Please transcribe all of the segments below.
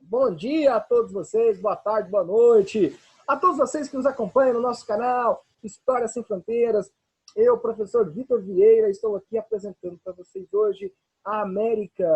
Bom dia a todos vocês, boa tarde, boa noite. A todos vocês que nos acompanham no nosso canal História Sem Fronteiras. Eu, professor Vitor Vieira, estou aqui apresentando para vocês hoje a América,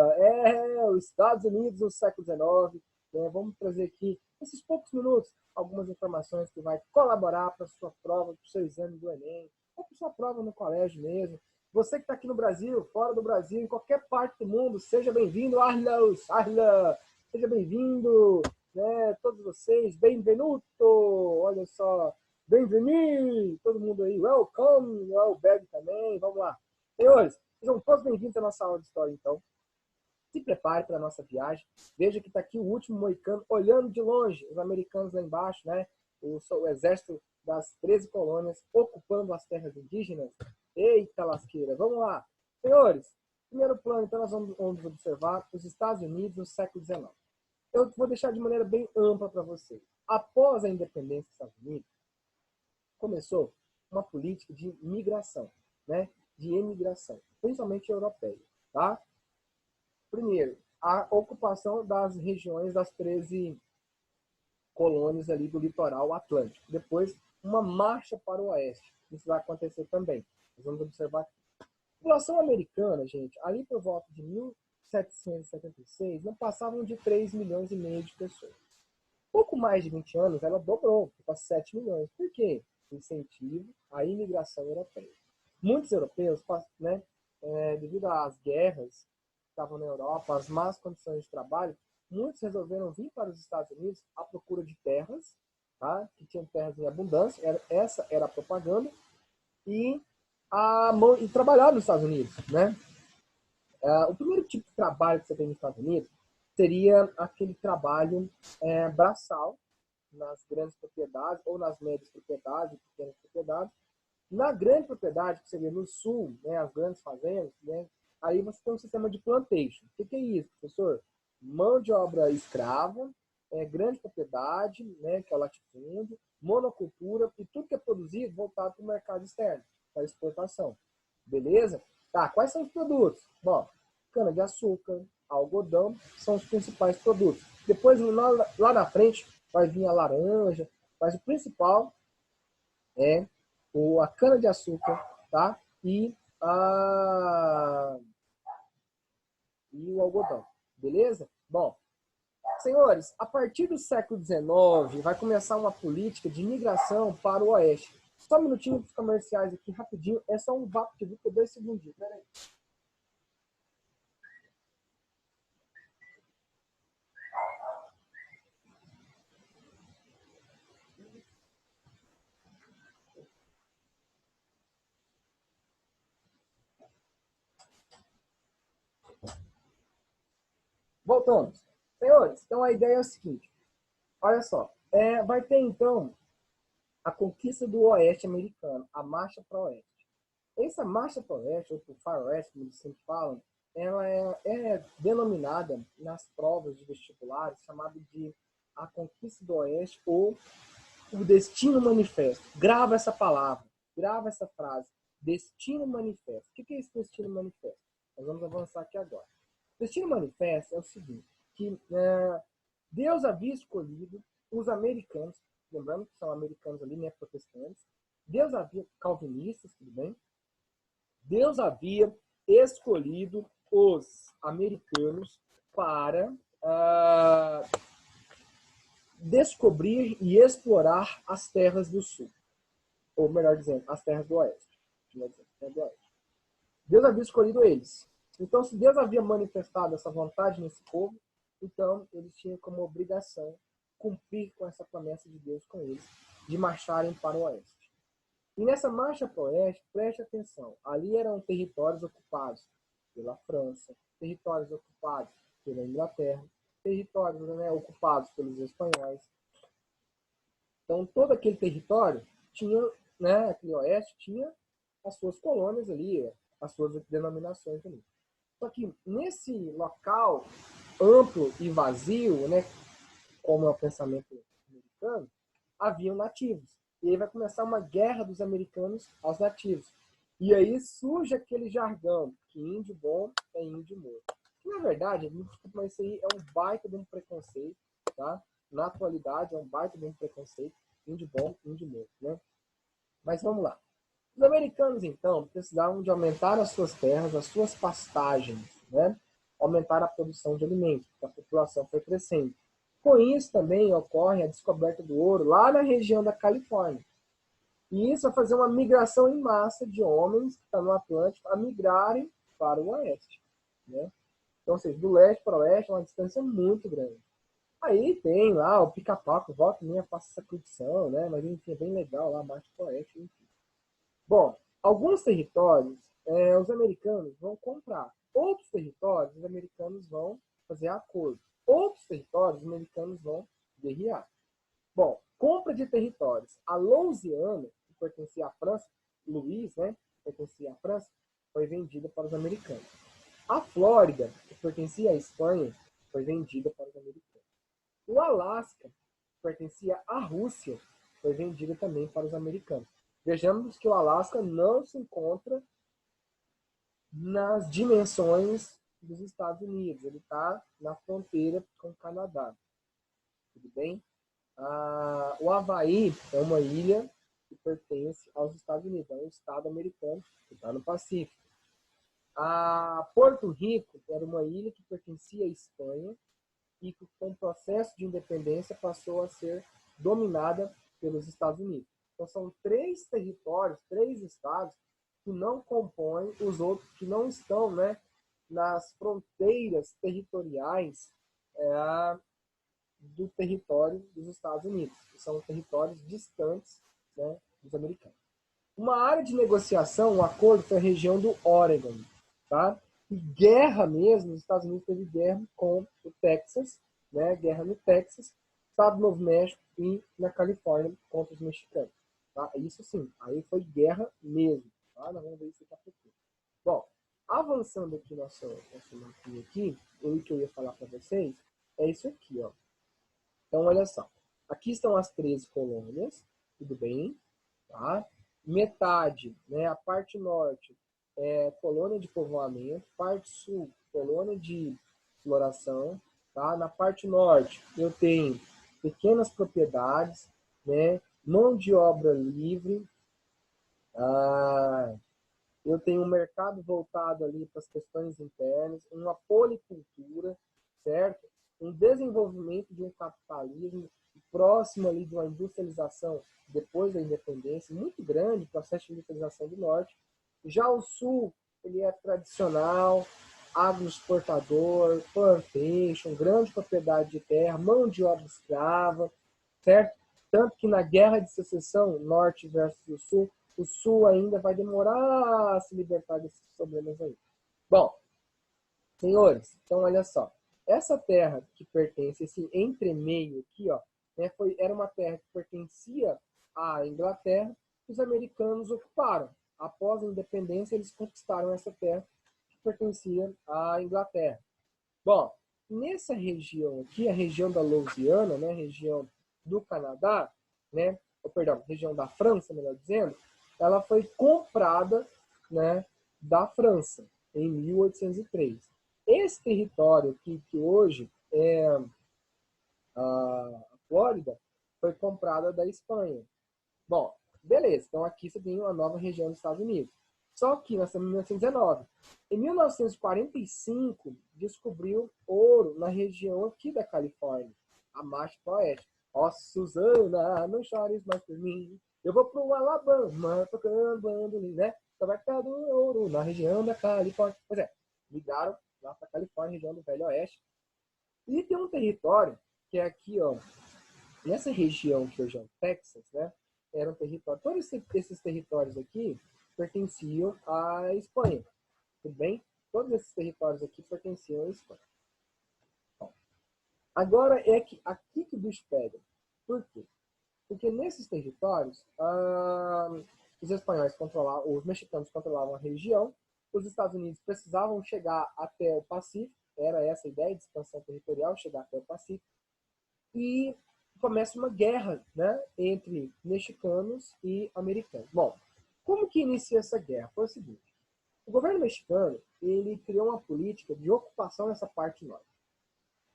os Estados Unidos no século XIX. Vamos trazer aqui, nesses poucos minutos, algumas informações que vai colaborar para a sua prova, para o seu exame do Enem, ou para a sua prova no colégio mesmo. Você que está aqui no Brasil, fora do Brasil, em qualquer parte do mundo, seja bem-vindo, Arla! Seja bem-vindo, né? Todos vocês, benvenuto, olha só, bem-vindo, todo mundo aí, welcome, welcome também, vamos lá. Senhores, sejam todos bem-vindos à nossa aula de história, então. Se prepare para a nossa viagem. Veja que está aqui o último moicano, olhando de longe, os americanos lá embaixo, né? O exército das 13 colônias ocupando as terras indígenas. Eita lasqueira, vamos lá. Senhores, primeiro plano, então, nós vamos observar os Estados Unidos no século XIX. Eu vou deixar de maneira bem ampla para vocês. Após a independência dos Estados Unidos, começou uma política de migração, né? De emigração, principalmente europeia, tá? Primeiro, a ocupação das regiões das 13 colônias ali do litoral atlântico. Depois, uma marcha para o oeste. Isso vai acontecer também. Nós vamos observar aqui. A população americana, gente, ali por volta de 1776, não passavam de 3 milhões e meio de pessoas. Pouco mais de 20 anos, ela dobrou para 7 milhões. Por quê? Incentivo à imigração europeia. Muitos europeus, né, devido às guerras que estavam na Europa, às más condições de trabalho, muitos resolveram vir para os Estados Unidos à procura de terras, tá? Que tinham terras em abundância, essa era a propaganda, e trabalhar nos Estados Unidos, né? O primeiro tipo de trabalho que você tem nos Estados Unidos seria aquele trabalho braçal nas grandes propriedades ou nas médias propriedades, pequenas propriedades. Na grande propriedade, que seria no sul, né, as grandes fazendas, né, aí você tem um sistema de plantation. O que é isso, professor? Mão de obra escrava, grande propriedade, né, que é o latifúndio, monocultura e tudo que é produzido voltado para o mercado externo, para exportação. Beleza? Tá, quais são os produtos? Bom, cana-de-açúcar, algodão são os principais produtos. Depois, lá na frente, vai vir a laranja, mas o principal é a cana-de-açúcar, tá? E o algodão. Beleza? Bom, senhores, a partir do século XIX vai começar uma política de migração para o oeste. Só um minutinho dos comerciais aqui, rapidinho. É só um vapo de 2 segundinhos. Pera aí. Voltamos. Senhores, então a ideia é o seguinte. Olha só. Vai ter, então, a conquista do oeste americano, a marcha para o oeste. Essa marcha para o oeste, ou para o far oeste, como eles sempre falam, ela é denominada nas provas de vestibulares, chamada de a conquista do oeste ou o destino manifesto. Grava essa palavra, grava essa frase, destino manifesto. O que é esse destino manifesto? Nós vamos avançar aqui agora. Destino manifesto é o seguinte, que Deus havia escolhido os americanos, lembrando que são americanos ali, né, protestantes, Deus havia, calvinistas, tudo bem? Deus havia escolhido os americanos para descobrir e explorar as terras do sul. Ou melhor dizendo, as terras do oeste. Deus havia escolhido eles. Então, se Deus havia manifestado essa vontade nesse povo, então eles tinham como obrigação cumprir com essa promessa de Deus com eles, de marcharem para o oeste. E nessa marcha para o oeste, preste atenção, ali eram territórios ocupados pela França, territórios ocupados pela Inglaterra, territórios, né, ocupados pelos espanhóis. Então, todo aquele território tinha, né, aquele oeste tinha as suas colônias ali, as suas denominações ali. Só que nesse local amplo e vazio, né, como é o pensamento americano, haviam nativos. E aí vai começar uma guerra dos americanos aos nativos. E aí surge aquele jargão que índio bom é índio morto. Que, na verdade, me desculpa, mas isso aí é um baita de um preconceito, tá? Na atualidade, é um baita de um preconceito, índio bom, índio morto, né? Mas vamos lá. Os americanos, então, precisavam de aumentar as suas terras, as suas pastagens, né? Aumentar a produção de alimentos, porque a população foi crescendo. Com isso também ocorre a descoberta do ouro lá na região da Califórnia. E isso vai fazer uma migração em massa de homens que estão no Atlântico a migrarem para o oeste, né? Então, ou seja, do leste para o oeste é uma distância muito grande. Aí tem lá o pica-pau, que volta e meia passa essa curtição, né? Mas enfim, é bem legal lá, mais para o oeste, enfim. Bom, alguns territórios os americanos vão comprar. Outros territórios os americanos vão fazer acordo. Outros territórios os americanos vão guerrear. Bom, compra de territórios. A Louisiana, que pertencia à França, Louis, né, pertencia à França, foi vendida para os americanos. A Flórida, que pertencia à Espanha, foi vendida para os americanos. O Alasca, que pertencia à Rússia, foi vendida também para os americanos. Vejamos que o Alasca não se encontra nas dimensões dos Estados Unidos. Ele está na fronteira com o Canadá. Tudo bem? O Havaí é uma ilha que pertence aos Estados Unidos. É um estado americano que está no Pacífico. Porto Rico era uma ilha que pertencia à Espanha e que, com o processo de independência, passou a ser dominada pelos Estados Unidos. Então, são 3 territórios, 3 estados que não compõem os outros, que não estão, né, nas fronteiras territoriais do território dos Estados Unidos, que são territórios distantes, né, dos americanos. Uma área de negociação, um acordo, foi a região do Oregon. Tá? E guerra mesmo, os Estados Unidos teve guerra com o Texas, né? Guerra no Texas, Estado do Novo México e na Califórnia contra os mexicanos. Tá? Isso sim, aí foi guerra mesmo. Tá? Nós vamos ver isso daqui a pouquinho. Bom, avançando aqui nosso mapinha aqui, o que eu ia falar para vocês é isso aqui, ó. Então, olha só. Aqui estão as 13 colônias, tudo bem? Tá? Metade, né, a parte norte é colônia de povoamento, parte sul, colônia de exploração. Tá? Na parte norte, eu tenho pequenas propriedades, né, mão de obra livre, eu tenho um mercado voltado ali para as questões internas, uma policultura, certo? Um desenvolvimento de um capitalismo próximo ali de uma industrialização depois da independência, muito grande, processo de industrialização do norte. Já o sul, ele é tradicional, agroexportador, plantation, grande propriedade de terra, mão de obra escrava, certo? Tanto que na guerra de secessão, norte versus o sul ainda vai demorar a se libertar desses problemas aí. Bom, senhores, então olha só. Essa terra que pertence, esse entremeio aqui, ó, né, era uma terra que pertencia à Inglaterra, que os americanos ocuparam. Após a independência, eles conquistaram essa terra que pertencia à Inglaterra. Bom, nessa região aqui, a região da Louisiana, né, região do Canadá, né, perdão, região da França, melhor dizendo, ela foi comprada, né, da França em 1803. Esse território aqui, que hoje é a Flórida, foi comprada da Espanha. Bom, beleza, então aqui você tem uma nova região dos Estados Unidos. Só que nós estamos em 1919. Em 1945, descobriu ouro na região aqui da Califórnia, a marcha para o oeste. Ó, Suzana, não chores mais por mim. Eu vou pro Alabama, tocando bandolim, né? Tabaca do ouro na região da Califórnia. Pois é, ligaram lá para a Califórnia, região do Velho Oeste. E tem um território que é aqui, ó, nessa região que hoje é o Texas, né? Era um território. Todos esses territórios aqui pertenciam à Espanha. Tudo bem? Todos esses territórios aqui pertenciam à Espanha. Bom, agora é que aqui que o bicho pega. Por quê? Porque nesses territórios, os espanhóis controlavam, os mexicanos controlavam a região, os Estados Unidos precisavam chegar até o Pacífico, era essa a ideia de expansão territorial, chegar até o Pacífico, e começa uma guerra, né, entre mexicanos e americanos. Bom, como que inicia essa guerra? Foi o seguinte, O governo mexicano, ele criou uma política de ocupação nessa parte norte,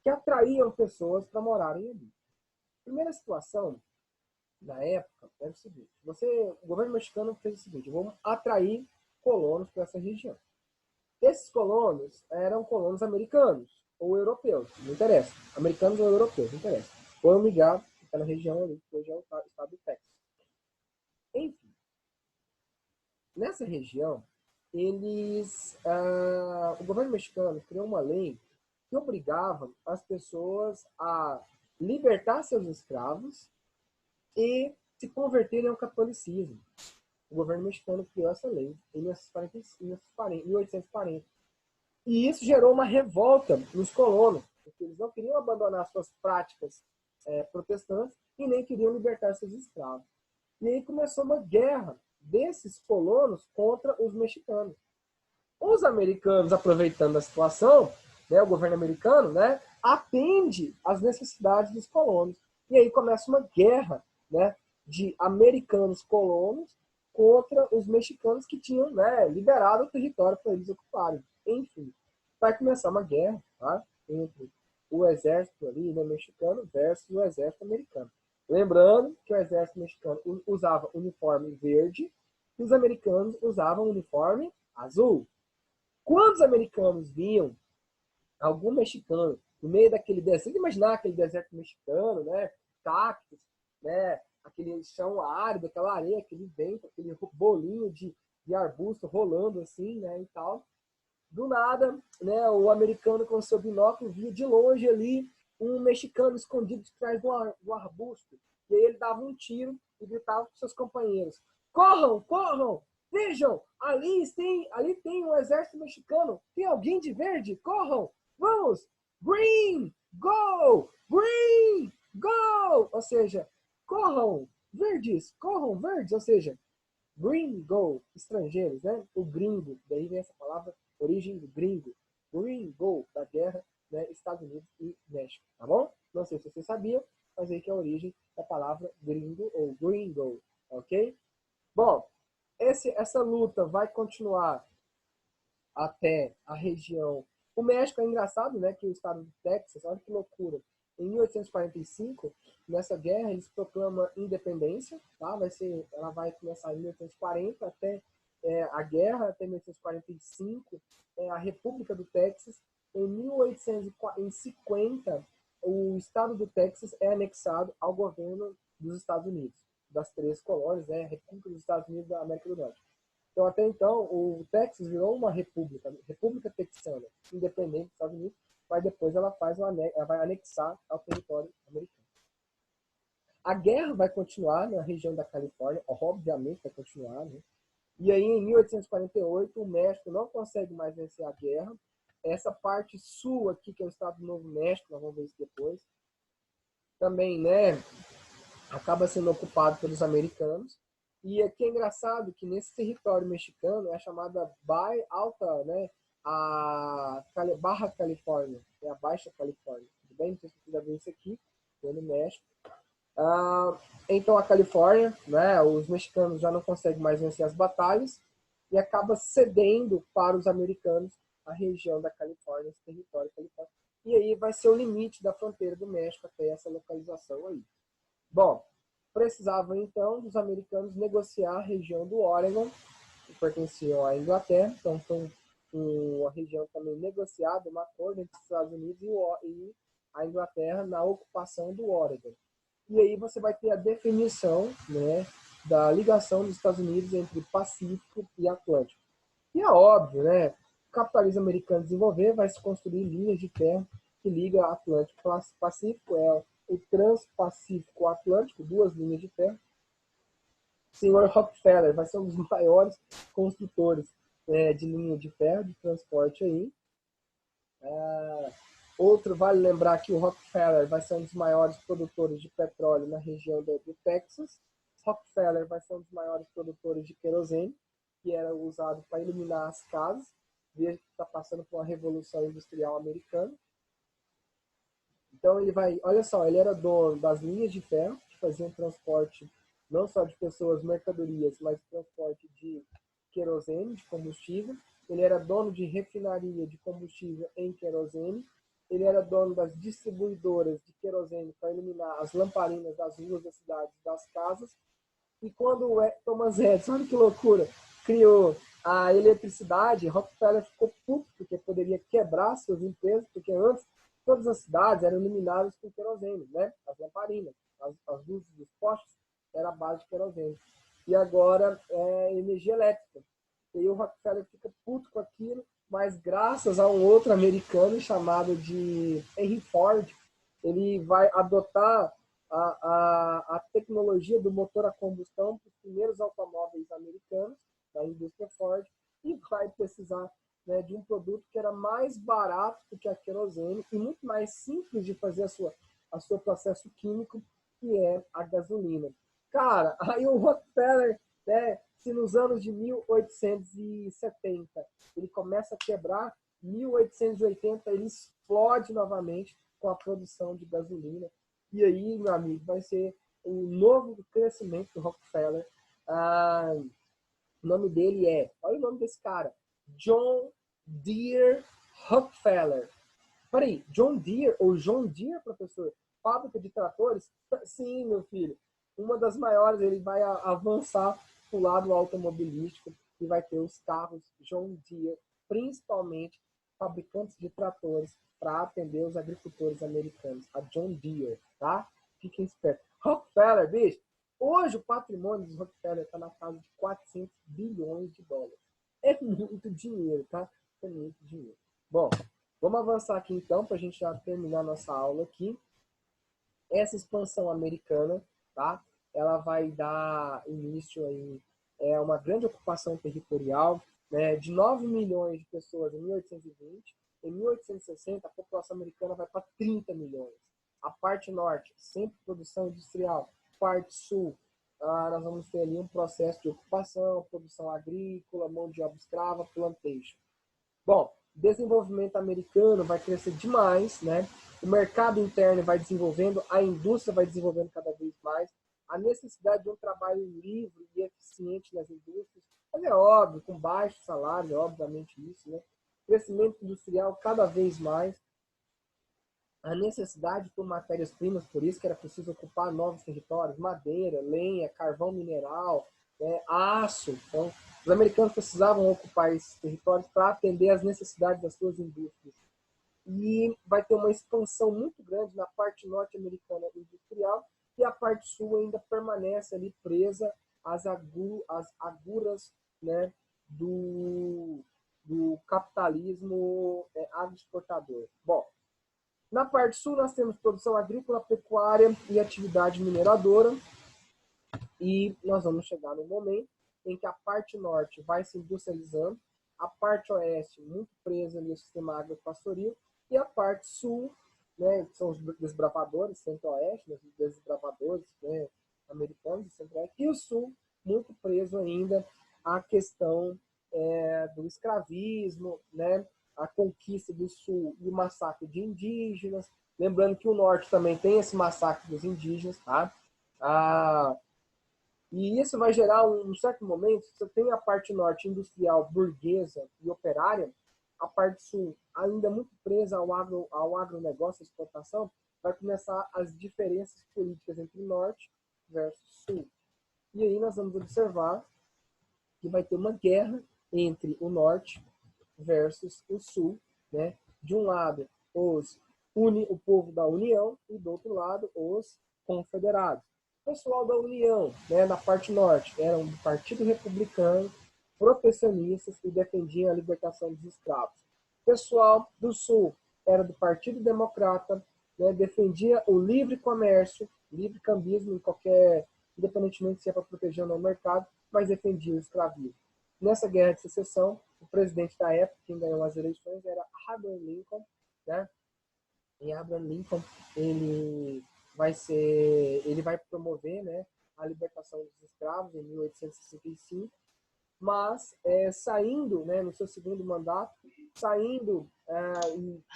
que atraíam pessoas para morarem ali. A primeira situação, na época, era o seguinte: o governo mexicano fez o seguinte: vamos atrair colonos para essa região. Esses colonos eram colonos americanos ou europeus, não interessa. Americanos ou europeus, não interessa. Foram migrar para a região ali, que hoje é o estado do Texas. Enfim, nessa região, o governo mexicano criou uma lei que obrigava as pessoas a libertar seus escravos e se converterem ao catolicismo. O governo mexicano criou essa lei em 1840. E isso gerou uma revolta nos colonos, porque eles não queriam abandonar suas práticas protestantes e nem queriam libertar seus escravos. E aí começou uma guerra desses colonos contra os mexicanos. Os americanos, aproveitando a situação, né, o governo americano, né, atende às necessidades dos colonos. E aí começa uma guerra, né, de americanos colonos contra os mexicanos que tinham, né, liberado o território para eles ocuparem. Enfim, vai começar uma guerra, tá, entre o exército ali, né, mexicano versus o exército americano. Lembrando que o exército mexicano usava uniforme verde e os americanos usavam uniforme azul. Quando os americanos viam algum mexicano no meio daquele deserto, imaginar aquele deserto mexicano, né, cactos, né, aquele chão árido, aquela areia, aquele vento, aquele bolinho de arbusto rolando assim, né, e tal. Do nada, né, o americano com seu binóculo via de longe ali um mexicano escondido de trás do arbusto. E aí ele dava um tiro e gritava para seus companheiros: corram, corram! Vejam, ali tem um exército mexicano. Tem alguém de verde? Corram! Vamos! Green, go! Green, go! Ou seja, corram verdes, ou seja, gringo, estrangeiros, né? O gringo, daí vem essa palavra, origem do gringo. Gringo, da guerra, né? Estados Unidos e México, tá bom? Não sei se vocês sabiam, mas aí que é a origem da palavra gringo ou gringo, ok? Bom, essa luta vai continuar até a região. O México é engraçado, né? Que o estado do Texas, olha que loucura. Em 1845, nessa guerra, eles proclamam independência, tá? Ela vai começar em 1840 até a guerra, até 1845, a República do Texas. Em 1850, o estado do Texas é anexado ao governo dos Estados Unidos, das três colônias, né? República dos Estados Unidos da América do Norte. Então, até então, o Texas virou uma república texana, independente dos Estados Unidos, mas depois ela vai anexar ao território americano. A guerra vai continuar na região da Califórnia, obviamente vai continuar, né? E aí, em 1848, o México não consegue mais vencer a guerra. Essa parte sul aqui, que é o estado do Novo México, nós vamos ver isso depois, também, né, acaba sendo ocupado pelos americanos. E aqui é engraçado que nesse território mexicano é chamada Alta, né, a Barra Califórnia, é a Baixa Califórnia. Tudo bem? Não sei se vocês já viram isso aqui, no México. Então a Califórnia, né, os mexicanos já não conseguem mais vencer as batalhas e acaba cedendo para os americanos a região da Califórnia, esse território califórnia. E aí vai ser o limite da fronteira do México até essa localização aí. Bom, precisavam então dos americanos negociar a região do Oregon, que pertenciam à Inglaterra, então foi uma região também negociada, um acordo entre os Estados Unidos e a Inglaterra na ocupação do Oregon. E aí você vai ter a definição, né, da ligação dos Estados Unidos entre Pacífico e Atlântico. E é óbvio, né, o capitalismo americano desenvolver vai se construir linhas de ferro que ligam Atlântico e Pacífico, o Transpacífico Atlântico, duas linhas de ferro. O senhor Rockefeller vai ser um dos maiores construtores de linha de ferro, de transporte aí. Outro, vale lembrar que o Rockefeller vai ser um dos maiores produtores de petróleo na região do Texas. Rockefeller vai ser um dos maiores produtores de querosene, que era usado para iluminar as casas. Veja que está passando por uma revolução industrial americana. Então ele vai, olha só, ele era dono das linhas de ferro, que faziam transporte não só de pessoas, mercadorias, mas transporte de querosene, de combustível. ele era dono de refinaria de combustível em querosene, ele era dono das distribuidoras de querosene para iluminar as lamparinas das ruas das cidades e das casas. E quando o Thomas Edison, olha que loucura, criou a eletricidade, Rockefeller ficou puto porque poderia quebrar suas empresas, porque antes todas as cidades eram iluminadas com querosene, né? As lamparinas, as luzes dos postes era a base de querosene. E agora é energia elétrica. E aí o Rockefeller fica puto com aquilo, mas graças a um outro americano chamado de Henry Ford, ele vai adotar a tecnologia do motor a combustão para os primeiros automóveis americanos, da indústria Ford, e vai precisar, né, de um produto que era mais barato do que a querosene e muito mais simples de fazer a seu processo químico, que é a gasolina. Cara, aí o Rockefeller, né, se nos anos de 1870 ele começa a quebrar, 1880 ele explode novamente com a produção de gasolina. E aí, meu amigo, vai ser um novo crescimento do Rockefeller. O nome dele olha o nome desse cara, John Deere Rockefeller. Peraí, John Deere ou John Deere, professor? Fábrica de tratores? Sim, meu filho. Uma das maiores, ele vai avançar para o lado automobilístico e vai ter os carros John Deere, principalmente fabricantes de tratores para atender os agricultores americanos. A John Deere, tá? Fiquem espertos. Rockefeller, bicho, hoje o patrimônio dos Rockefeller está na casa de 400 bilhões de dólares. É muito dinheiro, tá? É muito dinheiro. Bom, vamos avançar aqui então para a gente já terminar nossa aula aqui. Essa expansão americana, tá? Ela vai dar início aí uma grande ocupação territorial, né, de 9 milhões de pessoas em 1820. Em 1860, a população americana vai para 30 milhões. A parte norte, sempre produção industrial. Parte sul, nós vamos ter ali um processo de ocupação, produção agrícola, mão de obra escrava, plantation. Bom, desenvolvimento americano vai crescer demais, né? O mercado interno vai desenvolvendo, a indústria vai desenvolvendo cada vez mais, a necessidade de um trabalho livre e eficiente nas indústrias, mas é óbvio, com baixo salário, é obviamente isso, né? Crescimento industrial cada vez mais, a necessidade por matérias-primas, por isso que era preciso ocupar novos territórios, madeira, lenha, carvão mineral, aço. Então, os americanos precisavam ocupar esses territórios para atender às necessidades das suas indústrias. E vai ter uma expansão muito grande na parte norte-americana industrial e a parte sul ainda permanece ali presa às agruras, né, do capitalismo agroexportador. Bom, na parte sul nós temos produção agrícola, pecuária e atividade mineradora. E nós vamos chegar no momento em que a parte norte vai se industrializando, a parte oeste muito presa no sistema agropastoril, e a parte sul, né, que são os desbravadores, centro-oeste, né, os desbravadores, né, americanos, centro-oeste, e o sul muito preso ainda à questão do escravismo, né, a conquista do sul e o massacre de indígenas. Lembrando que o norte também tem esse massacre dos indígenas, tá? E isso vai gerar, um certo momento, você tem a parte norte industrial, burguesa e operária, a parte sul ainda muito presa ao agronegócio, à exportação, vai começar as diferenças políticas entre norte versus sul. E aí nós vamos observar que vai ter uma guerra entre o norte versus o sul, né? De um lado, o povo da União e do outro lado, os confederados. O pessoal da União, né, na parte norte, eram do Partido Republicano, protecionistas e defendiam a libertação dos escravos. O pessoal do sul era do Partido Democrata, né, defendia o livre comércio, livre cambismo em qualquer, independentemente se é para proteger ou não o mercado, mas defendia o escravismo. Nessa guerra de secessão, o presidente da época, quem ganhou as eleições, era Abraham Lincoln, né? E Abraham Lincoln, ele vai promover, né, a libertação dos escravos em 1865, mas saindo, né, no seu segundo mandato, e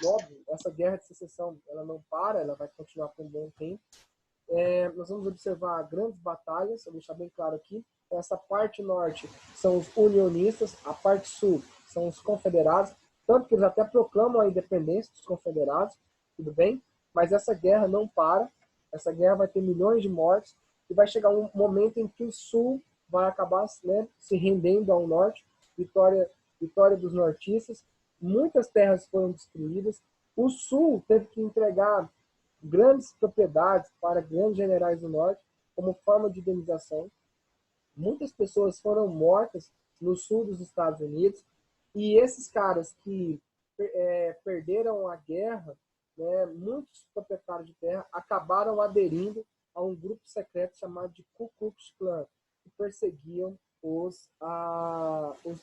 óbvio, essa guerra de secessão, ela não para, ela vai continuar por um bom tempo. nós vamos observar grandes batalhas, vou deixar bem claro aqui. Essa parte norte são os unionistas, a parte sul são os confederados, tanto que eles até proclamam a independência dos confederados, tudo bem? Mas essa guerra não para, essa guerra vai ter milhões de mortes, e vai chegar um momento em que o sul vai acabar, né, se rendendo ao norte, vitória dos nortistas, muitas terras foram destruídas, o sul teve que entregar grandes propriedades para grandes generais do norte como forma de indenização. Muitas pessoas foram mortas no sul dos Estados Unidos, e esses caras que perderam a guerra, né, muitos proprietários de terra acabaram aderindo a um grupo secreto chamado de Ku Klux Klan, que perseguiam os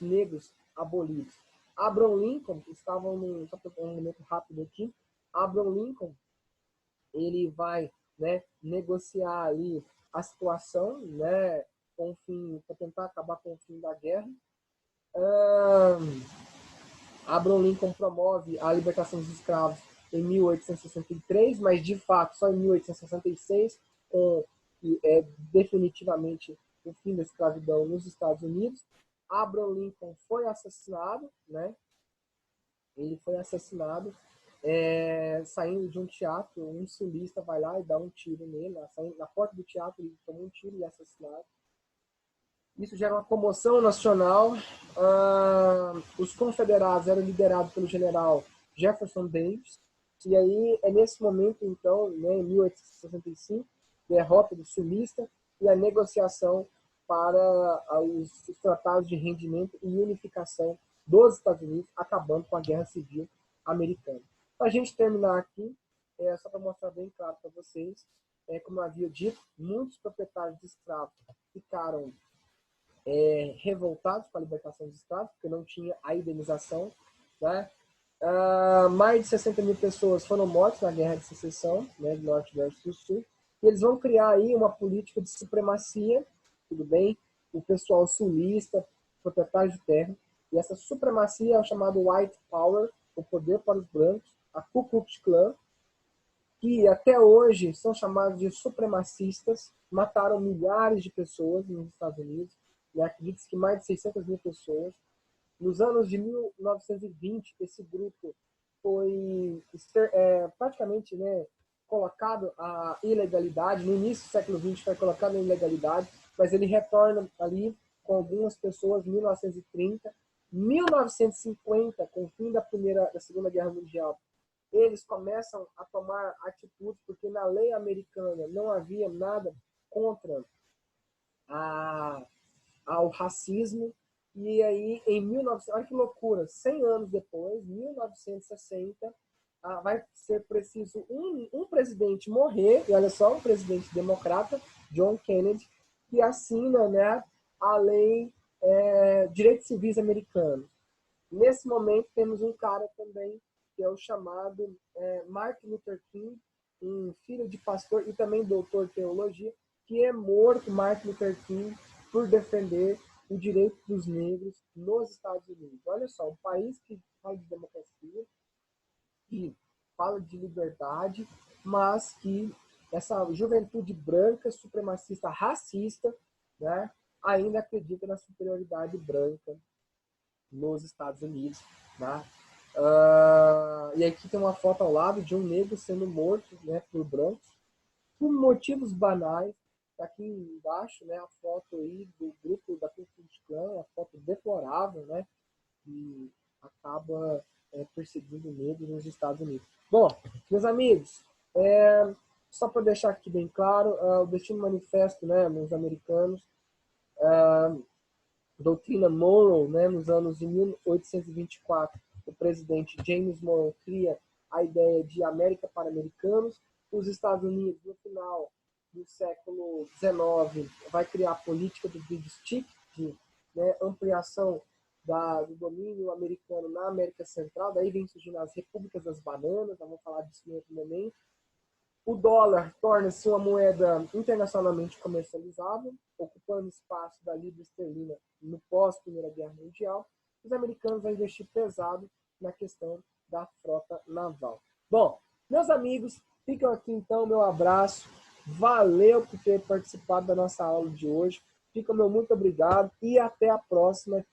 negros abolidos. Abraham Lincoln, só para um momento rápido aqui, Abraham Lincoln, ele vai, né, negociar ali a situação, né, com o fim, para tentar acabar com o fim da guerra. Abraham Lincoln promove a libertação dos escravos em 1863, mas de fato só em 1866, com definitivamente o fim da escravidão nos Estados Unidos. Abraham Lincoln foi assassinado, né? Ele foi assassinado saindo de um teatro. Um sulista vai lá e dá um tiro nele, na porta do teatro ele toma um tiro e é assassinado. Isso gera uma comoção nacional. Os confederados eram liderados pelo general Jefferson Davis. E aí é nesse momento, então, né, em 1865, derrota do sulista e a negociação para os tratados de rendimento e unificação dos Estados Unidos, acabando com a Guerra Civil Americana. Para a gente terminar aqui, só para mostrar bem claro para vocês, como eu havia dito, muitos proprietários de escravos ficaram revoltados com a libertação dos escravos, porque não tinha a indenização, né? Mais de 60 mil pessoas foram mortas na Guerra de Secessão, né, do Norte versus Sul, e eles vão criar aí uma política de supremacia, tudo bem? O pessoal sulista, proprietário de terra, e essa supremacia é o chamado White Power, o poder para os brancos, a Ku Klux Klan, que até hoje são chamados de supremacistas, mataram milhares de pessoas nos Estados Unidos, e acredita-se que mais de 600 mil pessoas. Nos anos de 1920, esse grupo foi praticamente, né, colocado à ilegalidade. No início do século XX foi colocado em ilegalidade, mas ele retorna ali com algumas pessoas em 1930. 1950, com o fim da Segunda Guerra Mundial, eles começam a tomar atitudes, porque na lei americana não havia nada contra ao racismo. E aí, em 1900, olha que loucura, 100 anos depois, 1960, vai ser preciso um presidente morrer, e olha só, um presidente democrata, John Kennedy, que assina, né, a lei Direitos Civis Americanos. Nesse momento, temos um cara também, que é o chamado Martin Luther King, um filho de pastor e também doutor de teologia, que é morto, Martin Luther King, por defender o direito dos negros nos Estados Unidos. Olha só, um país que fala de democracia, que fala de liberdade, mas que essa juventude branca, supremacista, racista, né, ainda acredita na superioridade branca nos Estados Unidos. Né? E aqui tem uma foto ao lado de um negro sendo morto, né, por brancos, por motivos banais. Aqui embaixo, né, a foto aí do grupo da Ku Klux Klan, uma foto deplorável, né, que acaba perseguindo negros nos Estados Unidos. Bom, meus amigos, só para deixar aqui bem claro, o Destino Manifesto, né, nos americanos, doutrina Monroe, né, nos anos de 1824, o presidente James Monroe cria a ideia de América para americanos. Os Estados Unidos, no final do século XIX, vai criar a política do Big Stick, de, né, ampliação do domínio americano na América Central. Daí vem surgindo as repúblicas das bananas, vamos falar disso em outro momento. O dólar torna-se uma moeda internacionalmente comercializável, ocupando espaço da libra esterlina no pós-Primeira Guerra Mundial. Os americanos vão investir pesado na questão da frota naval. Bom, meus amigos, ficam aqui então meu abraço Valeu por ter participado da nossa aula de hoje. Fica o meu muito obrigado e até a próxima.